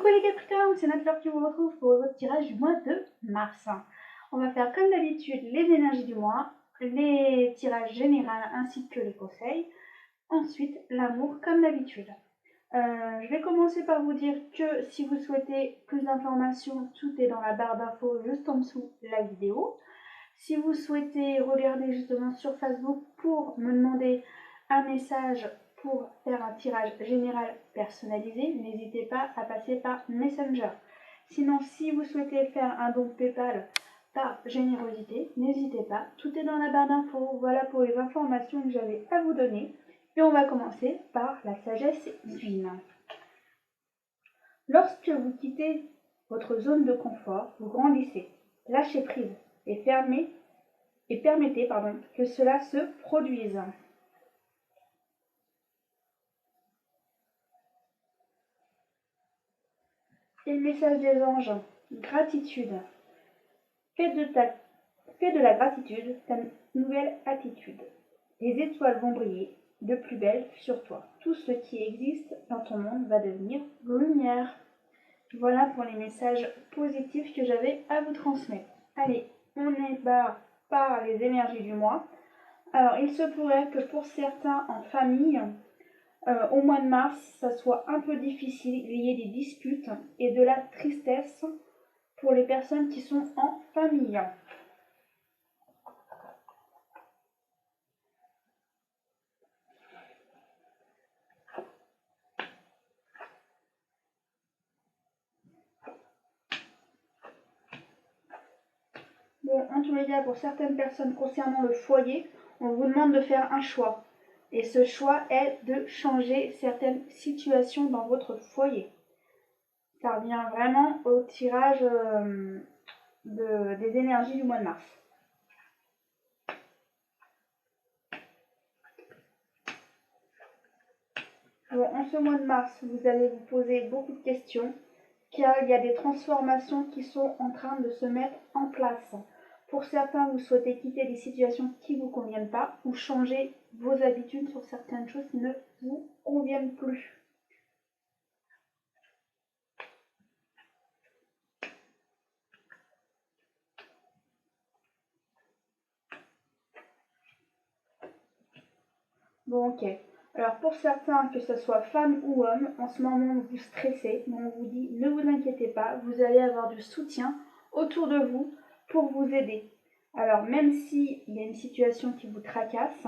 Coucou les Capricornes, c'est Nathalie qui vous retrouve pour votre tirage du mois de mars. On va faire comme d'habitude les énergies du mois, les tirages généraux ainsi que les conseils. Ensuite, l'amour comme d'habitude. Je vais commencer par vous dire que si vous souhaitez plus d'informations, tout est dans la barre d'infos juste en dessous de la vidéo. Si vous souhaitez regarder justement sur Facebook pour me demander un message pour faire un tirage général personnalisé, n'hésitez pas à passer par Messenger. Sinon, si vous souhaitez faire un don PayPal par générosité, n'hésitez pas, tout est dans la barre d'infos. Voilà pour les informations que j'avais à vous donner. Et on va commencer par la sagesse divine. Lorsque vous quittez votre zone de confort, vous grandissez, lâchez prise et permettez que cela se produise. Et le message des anges, gratitude. Fais de la gratitude ta nouvelle attitude. Les étoiles vont briller de plus belle sur toi. Tout ce qui existe dans ton monde va devenir lumière. Voilà pour les messages positifs que j'avais à vous transmettre. Allez, on est par les énergies du mois. Alors, il se pourrait que pour certains en famille, au mois de mars, ça soit un peu difficile, il y ait des disputes et de la tristesse pour les personnes qui sont en famille. Bon, en tous les cas, pour certaines personnes concernant le foyer, on vous demande de faire un choix. Et ce choix est de changer certaines situations dans votre foyer. Ça revient vraiment au tirage des énergies du mois de mars. Bon, en ce mois de mars, vous allez vous poser beaucoup de questions, car il y a des transformations qui sont en train de se mettre en place. Pour certains, vous souhaitez quitter des situations qui ne vous conviennent pas ou changer vos habitudes sur certaines choses qui ne vous conviennent plus. Bon, ok. Alors pour certains, que ce soit femme ou homme, en ce moment vous stressez, mais on vous dit ne vous inquiétez pas, vous allez avoir du soutien autour de vous pour vous aider. Alors même s'il y a une situation qui vous tracasse,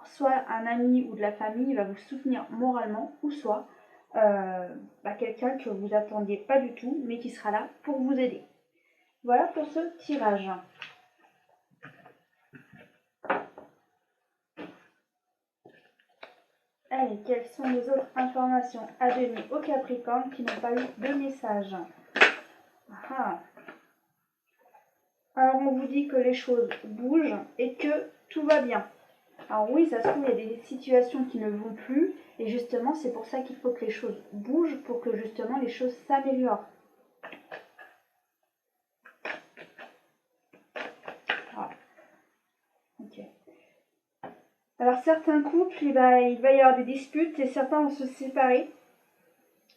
soit un ami ou de la famille va vous soutenir moralement, ou soit quelqu'un que vous attendiez pas du tout, mais qui sera là pour vous aider. Voilà pour ce tirage. Allez, quelles sont les autres informations à donner aux Capricornes qui n'ont pas eu de message? Alors on vous dit que les choses bougent et que tout va bien. Alors oui, ça se trouve, il y a des situations qui ne vont plus, et justement, c'est pour ça qu'il faut que les choses bougent, pour que justement les choses s'améliorent. Ok. Alors certains couples, il va y avoir des disputes, et certains vont se séparer,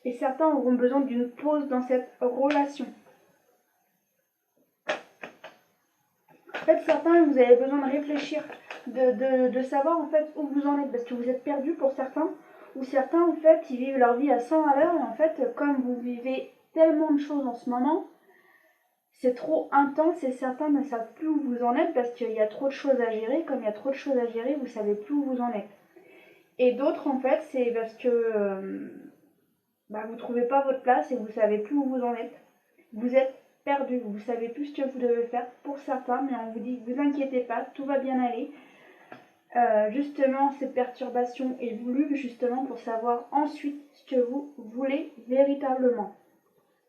et certains auront besoin d'une pause dans cette relation. En fait, certains, vous avez besoin de réfléchir, de savoir en fait où vous en êtes, parce que vous êtes perdu pour certains, ou certains en fait ils vivent leur vie à 100 à l'heure, et en fait comme vous vivez tellement de choses en ce moment, c'est trop intense et certains ne savent plus où vous en êtes parce qu'il y a trop de choses à gérer. Comme il y a trop de choses à gérer, vous savez plus où vous en êtes. Et d'autres en fait c'est parce que vous trouvez pas votre place et vous savez plus où vous en êtes. Vous êtes perdu, vous savez plus ce que vous devez faire pour certains, mais on vous dit vous inquiétez pas, tout va bien aller. Justement, cette perturbation est voulue justement pour savoir ensuite ce que vous voulez véritablement.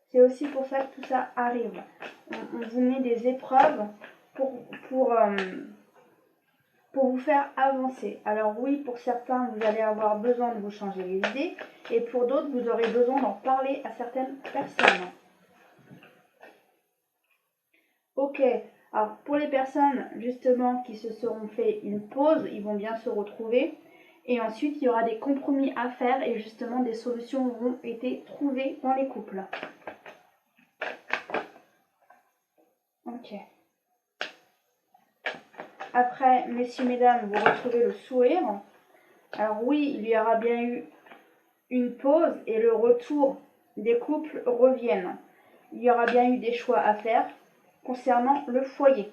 C'est aussi pour ça que tout ça arrive. On vous met des épreuves pour vous faire avancer. Alors oui, pour certains, vous allez avoir besoin de vous changer les idées, et pour d'autres, vous aurez besoin d'en parler à certaines personnes. Ok, alors pour les personnes justement qui se seront fait une pause, ils vont bien se retrouver. Et ensuite, il y aura des compromis à faire et justement des solutions vont être trouvées dans les couples. Ok. Après, messieurs, mesdames, vous retrouvez le sourire. Alors oui, il y aura bien eu une pause et le retour des couples reviennent. Il y aura bien eu des choix à faire concernant le foyer.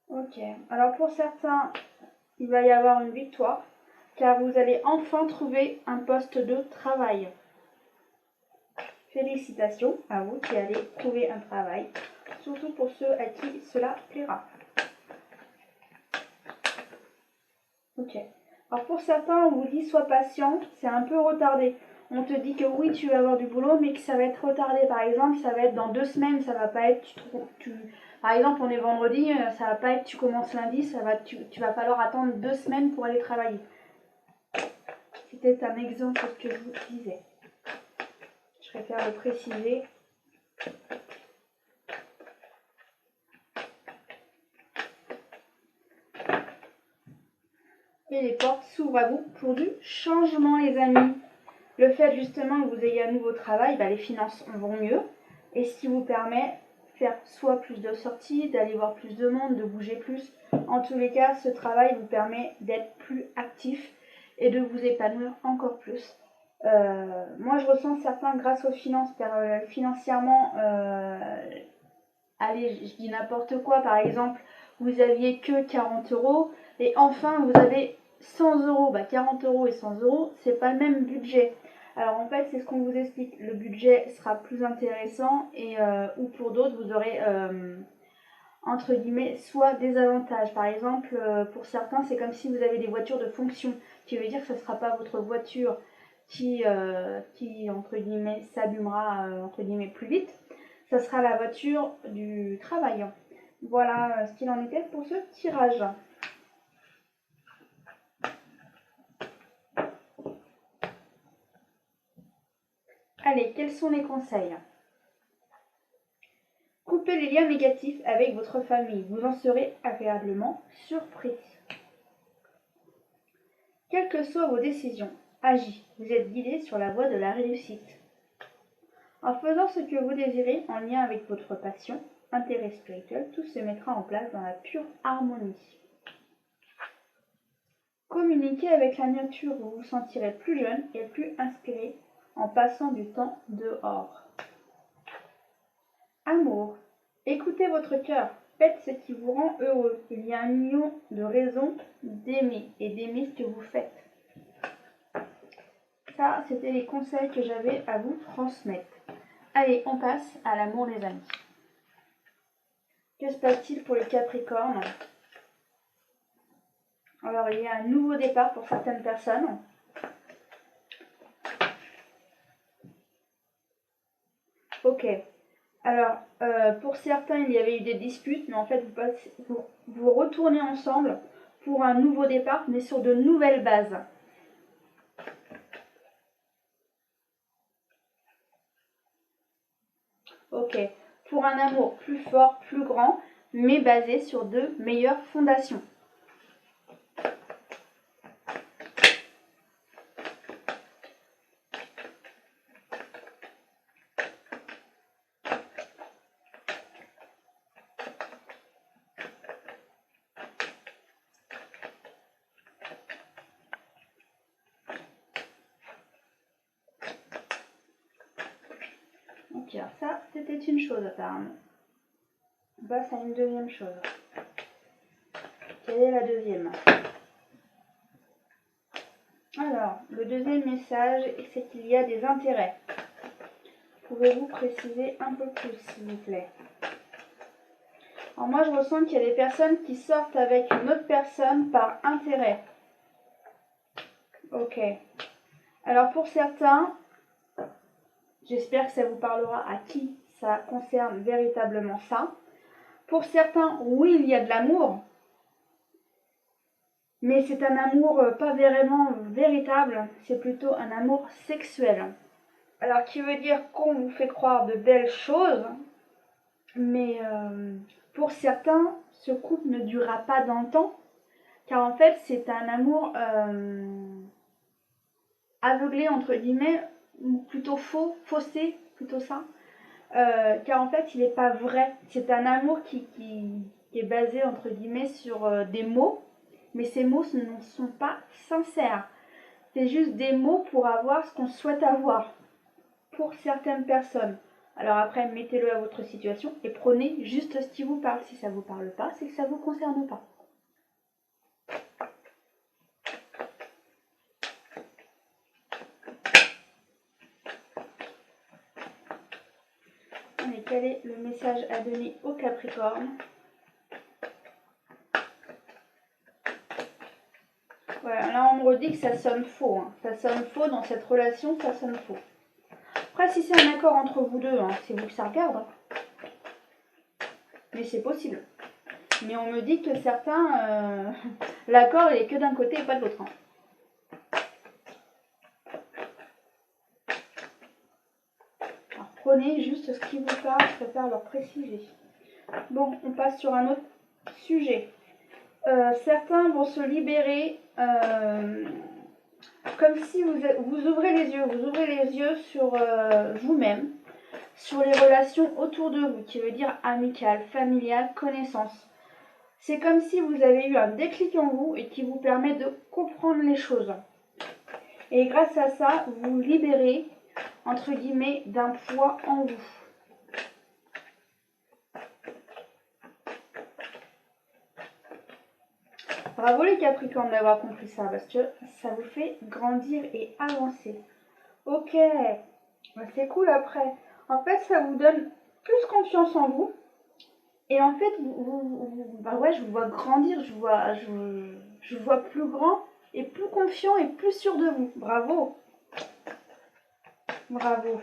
Ok, alors pour certains, il va y avoir une victoire, car vous allez enfin trouver un poste de travail. Félicitations à vous qui allez trouver un travail, surtout pour ceux à qui cela plaira. Ok, alors pour certains, on vous dit sois patient, c'est un peu retardé. On te dit que oui, tu vas avoir du boulot, mais que ça va être retardé. Par exemple, ça va être dans 2 semaines, ça va pas être... Par exemple, on est vendredi, ça va pas être tu commences lundi, tu vas falloir attendre 2 semaines pour aller travailler. C'était un exemple de ce que je vous disais. Je préfère le préciser. Et les portes s'ouvrent à vous pour du changement, les amis. Le fait justement que vous ayez un nouveau travail, les finances vont mieux. Et ce qui vous permet de faire soit plus de sorties, d'aller voir plus de monde, de bouger plus. En tous les cas, ce travail vous permet d'être plus actif et de vous épanouir encore plus. Moi, je ressens certains grâce aux finances, car financièrement, allez, je dis n'importe quoi, par exemple, vous aviez que 40 euros et enfin vous avez 100 euros. 40 euros et 100 euros, c'est pas le même budget. Alors en fait, c'est ce qu'on vous explique. Le budget sera plus intéressant et ou pour d'autres, vous aurez entre guillemets soit des avantages. Par exemple, pour certains, c'est comme si vous avez des voitures de fonction, qui veut dire que ce ne sera pas votre voiture qui entre guillemets s'allumera entre guillemets plus vite. Ça sera la voiture du travail. Voilà ce qu'il en était pour ce tirage. Allez, quels sont les conseils? Coupez les liens négatifs avec votre famille, vous en serez agréablement surpris. Quelles que soient vos décisions, agissez, vous êtes guidé sur la voie de la réussite. En faisant ce que vous désirez en lien avec votre passion, intérêt spirituel, tout se mettra en place dans la pure harmonie. Communiquez avec la nature, vous vous sentirez plus jeune et plus inspiré en passant du temps dehors. Amour. Écoutez votre cœur. Faites ce qui vous rend heureux. Il y a 1 million de raisons d'aimer et d'aimer ce que vous faites. Ça, c'était les conseils que j'avais à vous transmettre. Allez, on passe à l'amour, les amis. Que se passe-t-il pour les Capricornes? Alors, il y a un nouveau départ pour certaines personnes. Ok. Alors, pour certains, il y avait eu des disputes, mais en fait, vous retournez ensemble pour un nouveau départ, mais sur de nouvelles bases. Ok. Pour un amour plus fort, plus grand, mais basé sur de meilleures fondations. Ok, alors ça, c'était une chose apparemment. On passe à une deuxième chose. Quelle est la deuxième? Alors, le deuxième message, c'est qu'il y a des intérêts. Pouvez-vous préciser un peu plus, s'il vous plaît? Alors moi, je ressens qu'il y a des personnes qui sortent avec une autre personne par intérêt. Ok. Alors pour certains, j'espère que ça vous parlera à qui ça concerne véritablement ça. Pour certains, oui, il y a de l'amour, mais c'est un amour pas vraiment véritable, c'est plutôt un amour sexuel. Alors qui veut dire qu'on vous fait croire de belles choses, mais pour certains, ce couple ne durera pas dans le temps, car en fait c'est un amour aveuglé entre guillemets, ou plutôt faussé, plutôt ça, car en fait il n'est pas vrai. C'est un amour qui est basé entre guillemets sur des mots, mais ces mots ne sont pas sincères. C'est juste des mots pour avoir ce qu'on souhaite avoir pour certaines personnes. Alors après, mettez-le à votre situation et prenez juste ce qui vous parle. Si ça ne vous parle pas, c'est que ça ne vous concerne pas. Allez, quel est le message à donner au Capricorne? Voilà, là on me redit que ça sonne faux. Hein. Ça sonne faux dans cette relation, ça sonne faux. Après, si c'est un accord entre vous deux, hein, c'est vous que ça regarde. Hein. Mais c'est possible. Mais on me dit que certains, l'accord il est que d'un côté et pas de l'autre. Hein. Alors prenez juste ce qui vous parle, je préfère leur préciser. Bon, on passe sur un autre sujet. Certains vont se libérer comme si vous ouvrez les yeux sur vous-même, sur les relations autour de vous, qui veut dire amicales, familiales, connaissances. C'est comme si vous avez eu un déclic en vous et qui vous permet de comprendre les choses. Et grâce à ça, vous vous libérez, entre guillemets, d'un poids en vous. Bravo les Capricornes d'avoir compris ça, parce que ça vous fait grandir et avancer. Ok, c'est cool après. En fait, ça vous donne plus confiance en vous. Et en fait, bah ouais, je vous vois grandir, je vous vois plus grand et plus confiant et plus sûr de vous. Bravo. Bravo.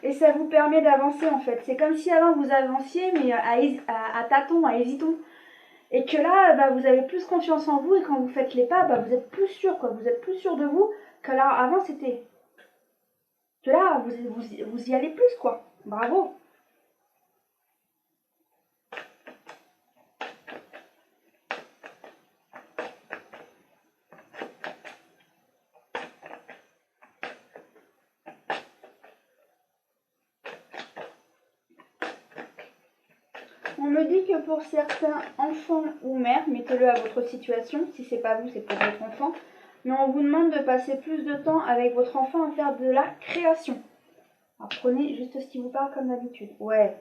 Et ça vous permet d'avancer en fait. C'est comme si avant vous avanciez, mais à tâtons, à hésitons. Et que là, bah, vous avez plus confiance en vous et quand vous faites les pas, bah, vous êtes plus sûr, quoi. Vous êtes plus sûr de vous que là, avant c'était. Que là, vous y allez plus, quoi. Bravo. On me dit que pour certains enfants ou mères, mettez-le à votre situation, si c'est pas vous, c'est pour votre enfant, mais on vous demande de passer plus de temps avec votre enfant à faire de la création. Alors prenez juste ce qui vous parle comme d'habitude. Ouais,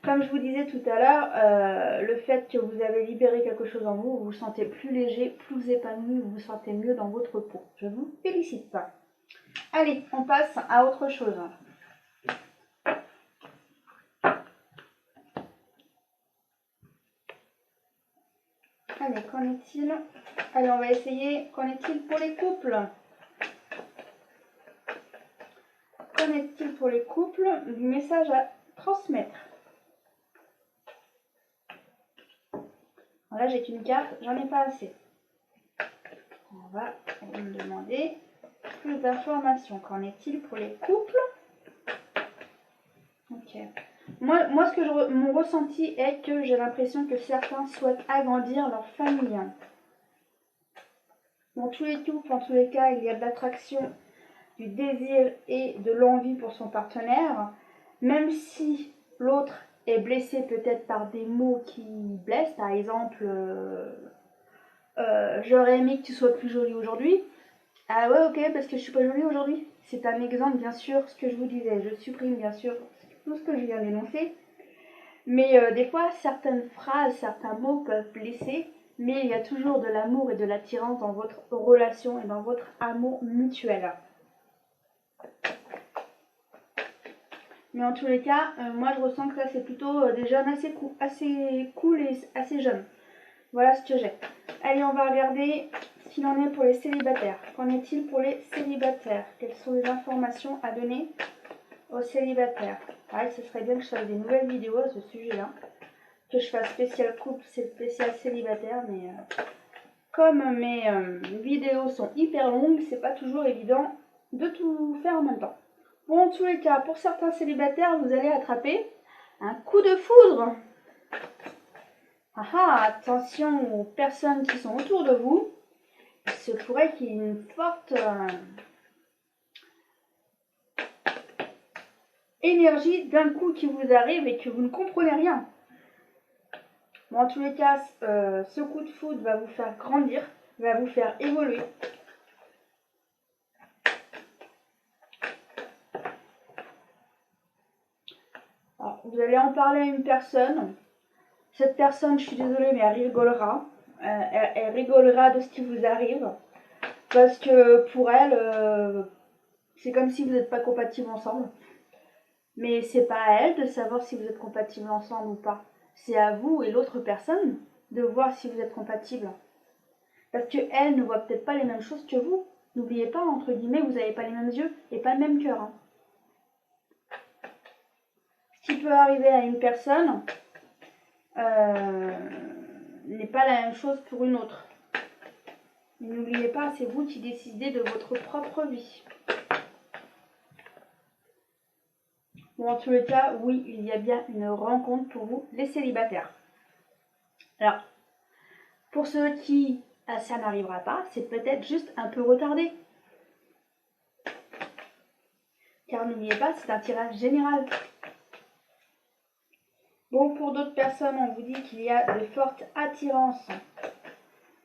comme je vous disais tout à l'heure, le fait que vous avez libéré quelque chose en vous, vous vous sentez plus léger, plus épanoui, vous vous sentez mieux dans votre peau. Je vous félicite. Allez, on passe à autre chose. Allez, qu'en est-il? Allez, on va essayer. Qu'en est-il pour les couples? Qu'en est-il pour les couples? Du message à transmettre. Alors là, j'ai qu'une carte, j'en ai pas assez. On va me demander plus d'informations. Qu'en est-il pour les couples? Ok. Moi mon ressenti est que j'ai l'impression que certains souhaitent agrandir leur famille. Dans tous les couples, en tous les cas, il y a de l'attraction, du désir et de l'envie pour son partenaire, même si l'autre est blessé peut-être par des mots qui blessent, par exemple j'aurais aimé que tu sois plus jolie aujourd'hui. Ah ouais, ok, parce que je suis pas jolie aujourd'hui. C'est un exemple, bien sûr, ce que je vous disais. Je supprime bien sûr tout ce que je viens d'énoncer. Mais des fois, certaines phrases, certains mots peuvent blesser, mais il y a toujours de l'amour et de l'attirance dans votre relation et dans votre amour mutuel. Mais en tous les cas, moi je ressens que ça c'est plutôt des jeunes assez cool et assez jeunes. Voilà ce que j'ai. Allez, on va regarder ce qu'il en est pour les célibataires? Qu'en est-il pour les célibataires? Quelles sont les informations à donner aux célibataires? Pareil, ce serait bien que je fasse des nouvelles vidéos à ce sujet-là. Que je fasse spécial couple, spécial célibataire, mais comme mes vidéos sont hyper longues, c'est pas toujours évident de tout faire en même temps. Bon, en tous les cas, pour certains célibataires, vous allez attraper un coup de foudre. Attention aux personnes qui sont autour de vous. Il se pourrait qu'il y ait une forte énergie d'un coup qui vous arrive et que vous ne comprenez rien. Bon, en tous les cas, ce coup de foudre va vous faire grandir, va vous faire évoluer. Alors, vous allez en parler à une personne. Cette personne, je suis désolée, mais elle rigolera. Elle rigolera de ce qui vous arrive. Parce que pour elle, c'est comme si vous n'êtes pas compatibles ensemble. Mais c'est pas à elle de savoir si vous êtes compatibles ensemble ou pas. C'est à vous et l'autre personne de voir si vous êtes compatibles. Parce qu'elle ne voit peut-être pas les mêmes choses que vous. N'oubliez pas, entre guillemets, vous n'avez pas les mêmes yeux et pas le même cœur. Hein. Ce qui peut arriver à une personne n'est pas la même chose pour une autre. N'oubliez pas, c'est vous qui décidez de votre propre vie. Bon, en tous les cas, oui, il y a bien une rencontre pour vous, les célibataires. Alors, pour ceux qui ça n'arrivera pas, c'est peut-être juste un peu retardé. Car n'oubliez pas, c'est un tirage général. Bon, pour d'autres personnes, on vous dit qu'il y a de fortes attirances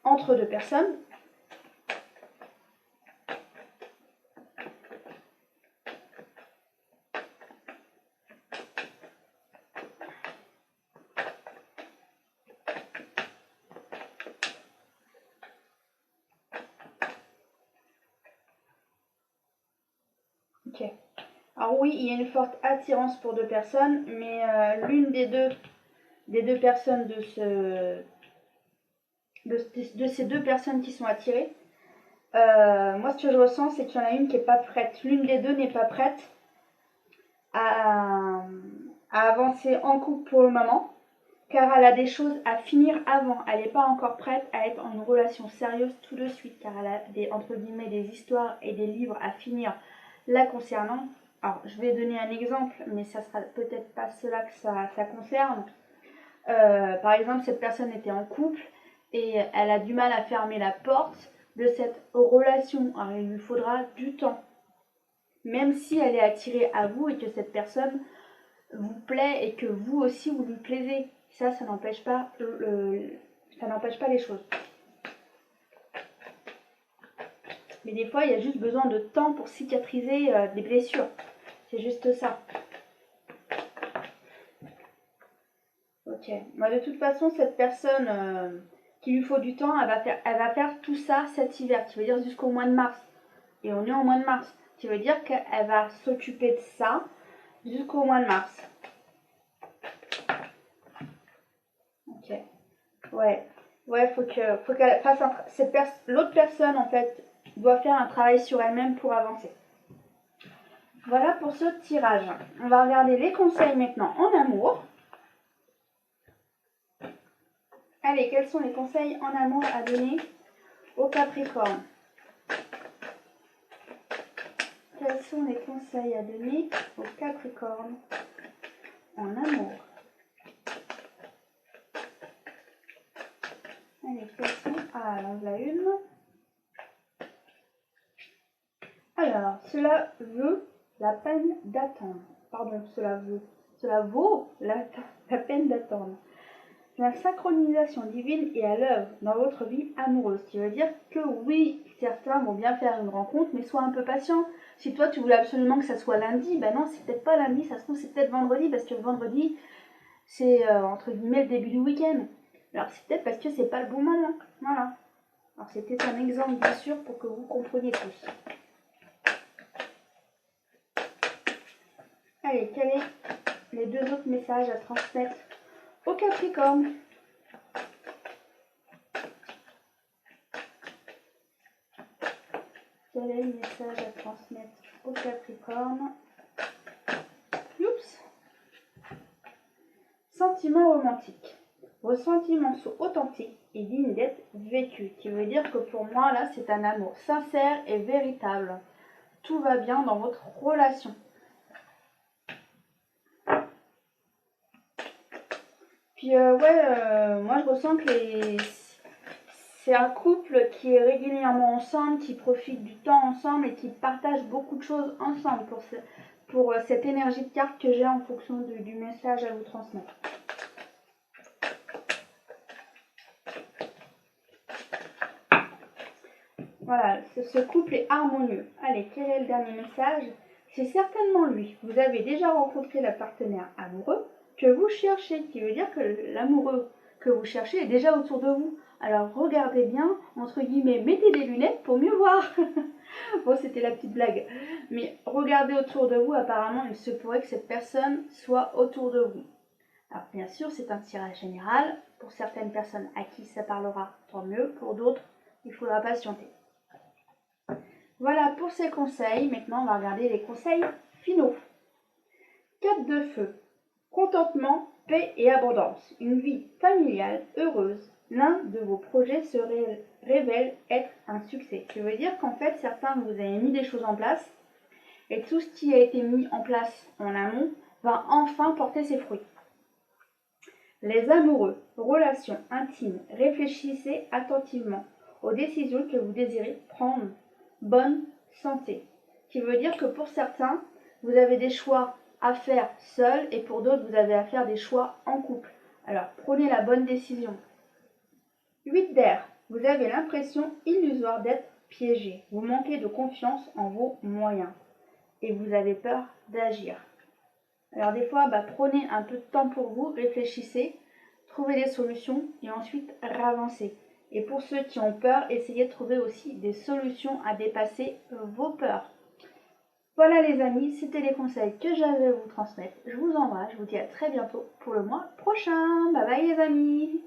entre deux personnes. Ok. Alors oui, il y a une forte attirance pour deux personnes, mais l'une des deux personnes de ces deux personnes qui sont attirées, moi ce que je ressens, c'est qu'il y en a une qui n'est pas prête. L'une des deux n'est pas prête à avancer en couple pour le moment, car elle a des choses à finir avant. Elle n'est pas encore prête à être en une relation sérieuse tout de suite, car elle a entre guillemets des histoires et des livres à finir la concernant. Alors, je vais donner un exemple, mais ça sera peut-être pas cela que ça concerne. Par exemple, cette personne était en couple et elle a du mal à fermer la porte de cette relation. Alors, il lui faudra du temps. Même si elle est attirée à vous et que cette personne vous plaît et que vous aussi vous lui plaisez. Ça n'empêche pas, les choses. Mais des fois, il y a juste besoin de temps pour cicatriser des blessures. C'est juste ça. Ok. Bah, de toute façon, cette personne qu'il lui faut du temps, elle va faire tout ça cet hiver, qui veut dire jusqu'au mois de mars. Et on est au mois de mars, qui veut dire qu'elle va s'occuper de ça jusqu'au mois de mars. Ok. Ouais. Ouais, faut qu'elle fasse l'autre personne, en fait, doit faire un travail sur elle-même pour avancer. Voilà pour ce tirage. On va regarder les conseils maintenant en amour. Allez, quels sont les conseils en amour à donner au Capricorne? Quels sont les conseils à donner au Capricorne en amour? Allez, quels sont... Ah, alors la une. Alors, cela veut la peine d'attendre. Pardon, cela vaut la peine d'attendre. La synchronisation divine est à l'œuvre dans votre vie amoureuse. Ce qui veut dire que oui, certains vont bien faire une rencontre, mais sois un peu patient. Si toi tu voulais absolument que ça soit lundi, ben non, c'est peut-être pas lundi, ça se trouve c'est peut-être vendredi, parce que vendredi, c'est entre guillemets le début du week-end. Alors c'est peut-être parce que c'est pas le bon moment. Voilà. Alors c'était un exemple bien sûr pour que vous compreniez tous. Allez, quels sont les deux autres messages à transmettre au Capricorne? quel est le message à transmettre au Capricorne? Oups. Sentiments romantiques. Vos sentiments sont authentiques et dignes d'être vécus. Qui veut dire que pour moi, là, c'est un amour sincère et véritable. Tout va bien dans votre relation. Puis moi je ressens que c'est un couple qui est régulièrement ensemble, qui profite du temps ensemble et qui partage beaucoup de choses ensemble pour cette énergie de carte que j'ai en fonction du message à vous transmettre. Voilà, ce couple est harmonieux. Allez, quel est le dernier message? C'est certainement lui. Vous avez déjà rencontré le partenaire amoureux que vous cherchez, qui veut dire que l'amoureux que vous cherchez est déjà autour de vous. Alors regardez bien, entre guillemets, mettez des lunettes pour mieux voir. Bon, c'était la petite blague. Mais regardez autour de vous, apparemment, il se pourrait que cette personne soit autour de vous. Alors bien sûr, c'est un tirage général. Pour certaines personnes à qui ça parlera, tant mieux. Pour d'autres, il faudra patienter. Voilà pour ces conseils. Maintenant, on va regarder les conseils finaux. 4 de feu. Contentement, paix et abondance. Une vie familiale heureuse. L'un de vos projets se révèle être un succès. Ce qui veut dire qu'en fait, certains, vous avez mis des choses en place. Et tout ce qui a été mis en place en amont va enfin porter ses fruits. Les amoureux, relations intimes, réfléchissez attentivement aux décisions que vous désirez prendre. Bonne santé, qui veut dire que pour certains, vous avez des choix à faire seul et pour d'autres, vous avez à faire des choix en couple. Alors, prenez la bonne décision. 8 d'air, vous avez l'impression illusoire d'être piégé. Vous manquez de confiance en vos moyens et vous avez peur d'agir. Alors des fois, prenez un peu de temps pour vous, réfléchissez, trouvez des solutions et ensuite avancez. Et pour ceux qui ont peur, essayez de trouver aussi des solutions à dépasser vos peurs. Voilà les amis, c'était les conseils que j'avais à vous transmettre. Je vous embrasse, je vous dis à très bientôt pour le mois prochain. Bye bye les amis!